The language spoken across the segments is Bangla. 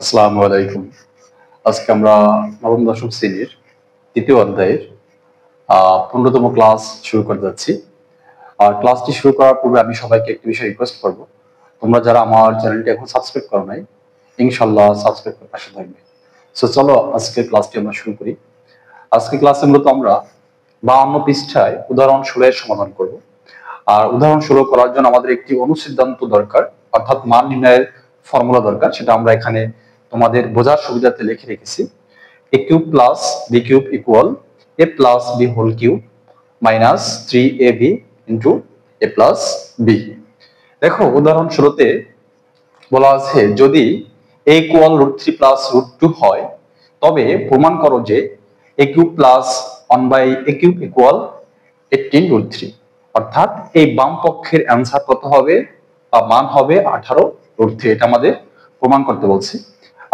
আসসালামু আলাইকুম। আজকে আমরা নবম দশম শ্রেণীর তৃতীয় অধ্যায়ের 15তম ক্লাস শুরু করতে যাচ্ছি। আর ক্লাসটি শুরু করার পূর্বে আমি সবাইকে একটি বিষয় রিকোয়েস্ট করব, তোমরা যারা আমার চ্যানেলটি এখন সাবস্ক্রাইব করো নাই, ইনশাল্লাহ সাবস্ক্রাইব করে পাশে থাকবে। সো চলো আজকের ক্লাসটি আমরা শুরু করি। আজকে ক্লাসে মূলত আমরা 52 পৃষ্ঠায় উদাহরণ 16 এর সমাধান করব। আর উদাহরণ 16 করার জন্য আমাদের একটি অনুসিদ্ধান্ত দরকার, অর্থাৎ মান নির্ণয়ের ফর্মুলা দরকার। সেটা আমরা এখানে তোমাদের বোঝার সুবিধার্থে লিখে রেখেছি। a cube plus b cube equal a plus b whole cube minus 3ab into a plus b। দেখো উদাহরণ 16তে বলা আছে, যদি a ইকুয়াল √3 প্লাস √2 হয় তবে প্রমাণ করো যে a cube plus 1/a cube equal 18√3। অর্থাৎ এই বাম পক্ষের অ্যান্সার কত হবে বা মান হবে 18√3। এটা আমাদের প্রমাণ করতে বলছি।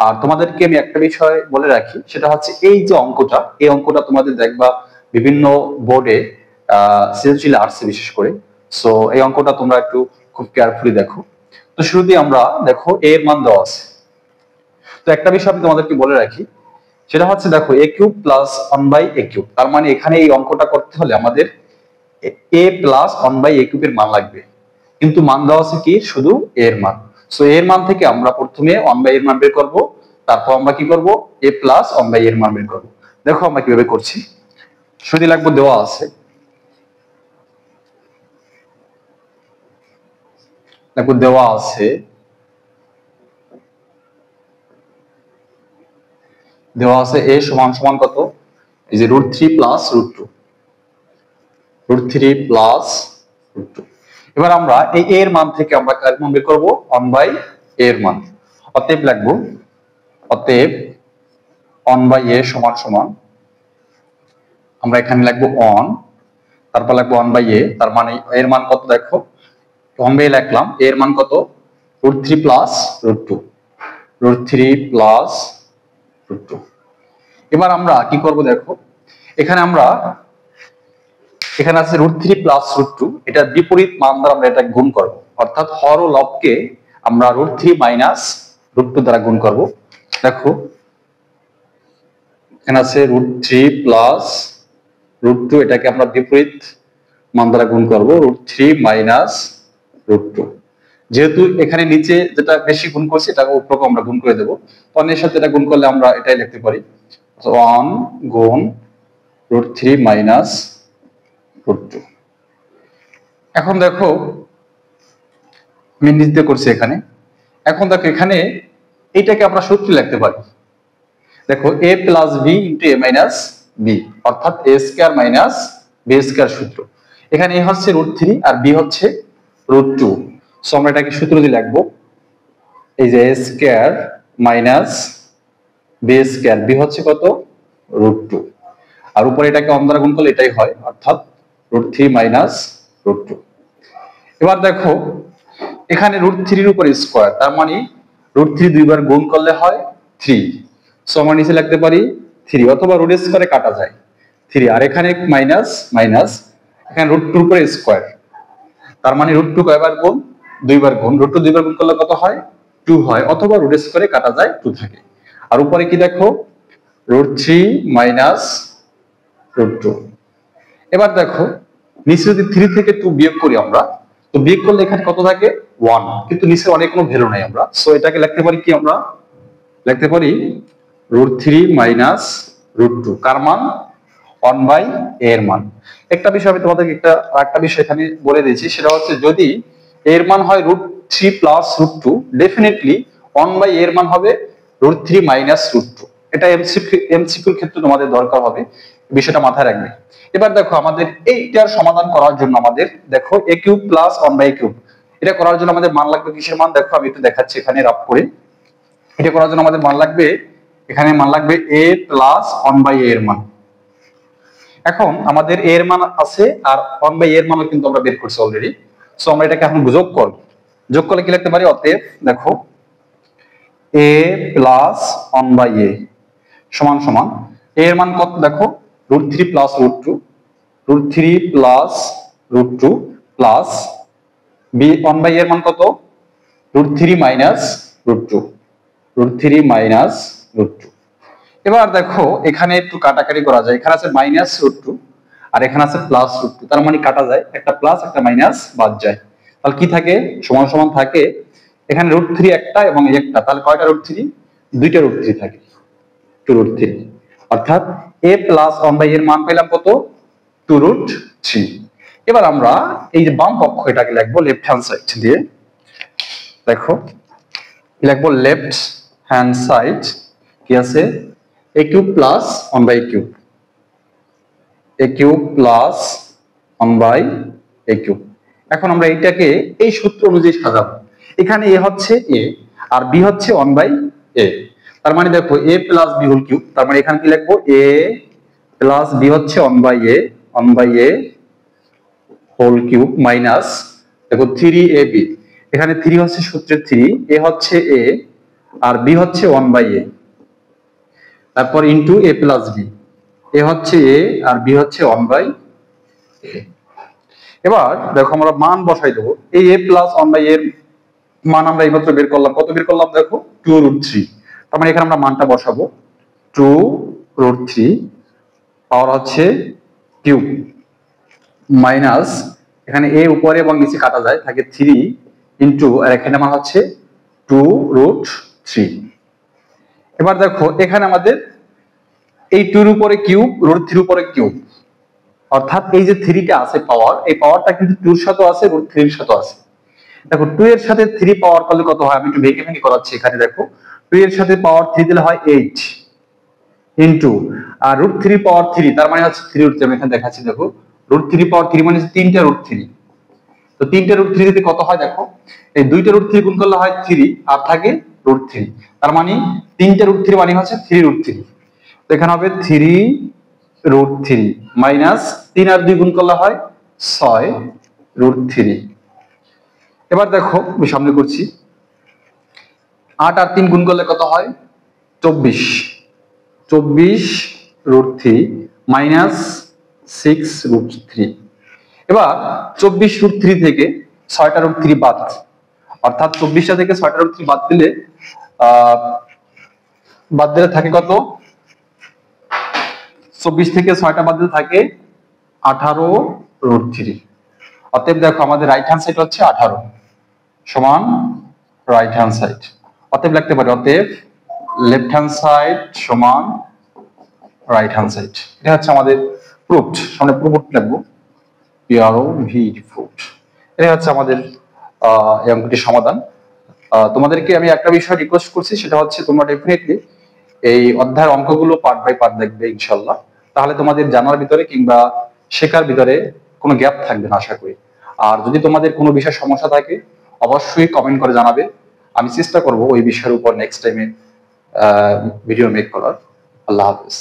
আর তোমাদেরকে আমি একটা বিষয় বলে রাখি, সেটা হচ্ছে এই যে অঙ্কটা, এই অঙ্কটা তোমাদের দেখবা বিভিন্ন বোর্ডে সৃজনশীল আর্টসে বিশেষ করে। সো এই অঙ্কটা তোমরা একটু খুব কেয়ারফুলি দেখো। তো শুরুতেই আমরা দেখো a এর মান দেওয়া আছে। তো একটা বিষয় আমি তোমাদেরকে বলে রাখি, সেটা হচ্ছে দেখো a cube plus 1/a cube, তার মানে এখানে এই অঙ্কটা করতে হলে আমাদের a প্লাস 1/a কিউবের মান লাগবে, কিন্তু মান দেওয়া আছে কি শুধু a এর মান। সো a এর মান থেকে আমরা প্রথমে 1/a এর মান বের করব, তারপর আমরা কি করব a প্লাস 1/a এর মান বের করব। দেখো আমরা কিভাবে করছি। শুরুতে লাগবে দেওয়া আছে, দেখো দেওয়া আছে a সমান সমান কত, এই যে √3 প্লাস √2, √3 প্লাস √2। এবার আমরা এই a এর মান থেকে আমরা কার মান বের করব, 1/a এর মান। অতএব লিখবো, অতএব 1/a সমান সমান আমরা এখানে লিখবো 1, তারপর লিখবো 1/a, তার মানে এর মান কত দেখো 1/a লিখলাম, এর মান কত √3 প্লাস √2, √3 প্লাস √2। এবার আমরা কি করব দেখো, এখানে আছে √3 প্লাস √2, এটার বিপরীত মান দ্বারা আমরা এটা গুণ করব, অর্থাৎ হর ও লবকে আমরা √3 মাইনাস √2 দ্বারা গুণ করব। দেখো এখানে আছে √3 প্লাস √2, এটাকে আমরা বিপরীত মান দ্বারা গুণ করব, √3 মাইনাস √2। যেহেতু এখানে নিচে যেটা বেশি গুণ করছি এটাকে উপরকে আমরা গুণ করে দেব, এর সাথে এটা গুণ করলে আমরা এটাই লিখতে পারি 1 গুণ √3 মাইনাস √2। এখন দেখো আমি নিচে করছি এখানে। এখন দেখো এখানে এইটাকে আমরা সূত্রে লিখতে পারি। দেখো a plus b into a minus b, অর্থাৎ a square minus b square সূত্র। এখানে a হচ্ছে √3 আর b হচ্ছে √2। সো আমরা এটাকে সূত্র দিয়ে লিখবো, এই যে a square minus b square, b হচ্ছে কত √2, আর উপরে এটাকে 1 দ্বারা গুণ করলে এটাই হয়, অর্থাৎ √3 মাইনাস √2। এবার দেখো এখানে √3 এর উপর স্কয়ার, তার মানে √3 দুইবার গুণ করলে হয় 3। সো আমরা নিচে লিখতে পারি 3, অথবা রুট স্কয়ারে কাটা যায় 3, আর এখানে মাইনাস মাইনাস, এখানে √2 উপরে স্কয়ার, তার মানে √2 কয়বার গুণ, দুইবার গুণ, √2 দুইবার গুণ করলে কত হয় 2 হয়, অথবা রুট স্কয়ারে কাটা যায় 2 থাকে। আর উপরে কি দেখো √3 মাইনাস √2। এবার দেখো নিচে যদি 3 থেকে 2 বিয়োগ করি আমরা, তো বিয়োগ করলে এখানে কত থাকে 1, কিন্তু নিচে অনেক কোনো ভ্যালু নাই আমরা। সো এটাকে লিখতে পারি কি, আমরা লিখতে পারি √3 মাইনাস √2, কার মান 1/a এর মান। একটা বিষয় আমি তোমাদেরকে একটা বিষয় এখানে বলে দিয়েছি, সেটা হচ্ছে যদি এর মান হয় √3 প্লাস √2, ডেফিনেটলি 1/a এর মান হবে √3 মাইনাস √2। এটা এমসিকিউর ক্ষেত্রে তোমাদের দরকার হবে, বিষয়টা মাথায় রাখবে। এবার দেখো আমাদের এইটার সমাধান করার জন্য আমাদের দেখো a cube plus 1/a cube, এটা করার জন্য আমাদের মান লাগবে কিসের মান, দেখো আমি একটু দেখাচ্ছি এখানে রাফ করে। এটা করার জন্য আমাদের মান লাগবে, এখানে মান লাগবে a প্লাস 1/a এর মান। এখন আমাদের a এর মান আছে আর 1/a এর মানও কিন্তু আমরা বের করছি অলরেডি। সো আমরা এটাকে এখন যোগ করব, যোগ করলে কি লিখতে পারি, অতএব দেখো a প্লাস 1/a সমান সমান a এর মান কত দেখো √3 plus √2, √3 plus √2 plus b 1/a এর মান কত √3 মাইনাস √2, √3 মাইনাস √2। এবার দেখো এখানে একটু কাটাকাটি করা যায়, এখানে আছে মাইনাস √2 আর এখানে আছে প্লাস √2, তার মানে কাটা যায়, একটা প্লাস একটা মাইনাস বাদ যায়, তাহলে কি থাকে, সমান সমান থাকে। এখানে √3 একটা এবং এই একটা, তাহলে কয়টা √3? দুইটা √3 থাকে, 2√3, অর্থাৎ a প্লাস 1/a এর মান পেলাম কত? 2√3। এবার আমরা এই যে বাম পক্ষ এটাকে লিখবো লেফট হ্যান্ড সাইড দিয়ে, দেখো লিখবো লেফট হ্যান্ড সাইড কি আছে, a cube plus 1/a cube, a cube plus 1/a cube. এখন আমরা এইটাকে এই সূত্র অনুযায়ী সাজাবো, এখানে a হচ্ছে a আর b হচ্ছে 1/a, তার মানে দেখো a plus b whole cube, তার মানে এখানে কি লিখবো, a প্লাস b হচ্ছে 1/a হোল কিউব মাইনাস দেখো 3ab, এখানে 3 হচ্ছে সূত্রের 3, a হচ্ছে a আর b হচ্ছে 1/a, তারপর into a plus b, a হচ্ছে a আর b হচ্ছে 1/a। এবার দেখো আমরা মান বসাই দেবো, এই a প্লাস 1/a এর মান আমরা এইমাত্র বের করলাম, কত বের করলাম দেখো 2√3, তার মানে এখানে আমরা মানটা বসাবো 2√3 পাওয়ার হচ্ছে কিউব মাইনাস, এখানে a উপরে এবং নিচে কাটা যায়, থাকে 3 ইনটু আর এখানে মান হচ্ছে 2√3। এবার দেখো এখানে আমাদের এই 2 এর উপরে কিউব, √3 উপরে কিউব, অর্থাৎ এই যে 3টা আছে পাওয়ার, এই পাওয়ারটা কিন্তু 2 এর সাথে আছে, √3 এর সাথে আছে। দেখো 2 এর সাথে 3 পাওয়ার করলে কত হয়, আমি একটু ভেঙে ভেঙে করাচ্ছি, এখানে দেখো 2 এর সাথে পাওয়ার 3 দিলে হয় 8 ইনটু আর √3 পাওয়ার 3, তার মানে হচ্ছে 3√3, আমি এখানে দেখাচ্ছি, দেখো √3 পাওয়ার 3 মানে 3টা √3, তো 3টা √3 দিতে কত হয় দেখো, এই 2টা √3 গুণ করলে হয় 3 আর থাকে √3, তার মানে 3টা √3 মানে হচ্ছে 3√3, তো এখানে হবে 3√3 মাইনাস 3 আর 2 গুণ করলে হয় 6√3। এবার দেখো আমি সামনে করছি, 8 আর 3 গুণ করলে কত হয় 24√3 মাইনাস 6√3। এবার 24√3 থেকে 6টা √3 বাদ, অর্থাৎ 24টা থেকে 6টা √3 বাদ দিলে থাকে কত, 24 থেকে 6টা বাদ দিলে থাকে 18√3। অতএব দেখো আমাদের রাইট হ্যান্ড সাইড হচ্ছে 18 সমান রাইট হ্যান্ড সাইড, অতএব লিখতে পারি অতএব লেফট হ্যান্ড সাইড সমান রাইট হ্যান্ড সাইড। এটা হচ্ছে আমাদের প্রুফড, সামনে প্রুফড লিখবো PROV প্রুফড। এটা হচ্ছে আমাদের এই অঙ্কটির সমাধান। তোমাদেরকে আমি একটা বিষয় রিকোয়েস্ট করছি, সেটা হচ্ছে তোমরা ডেফিনেটলি এই অধ্যায়ের অঙ্কগুলো পার্ট বাই পার্ট দেখবে ইনশাল্লাহ, তাহলে তোমাদের জানার ভিতরে কিংবা শেখার ভিতরে কোনো গ্যাপ থাকবে না আশা করি। আর যদি তোমাদের কোনো বিষয়ে সমস্যা থাকে অবশ্যই কমেন্ট করে জানাবে, আমি চেষ্টা করব ওই বিষয়ের উপর নেক্সট টাইমে ভিডিও মেক করার। আল্লাহ হাফেজ।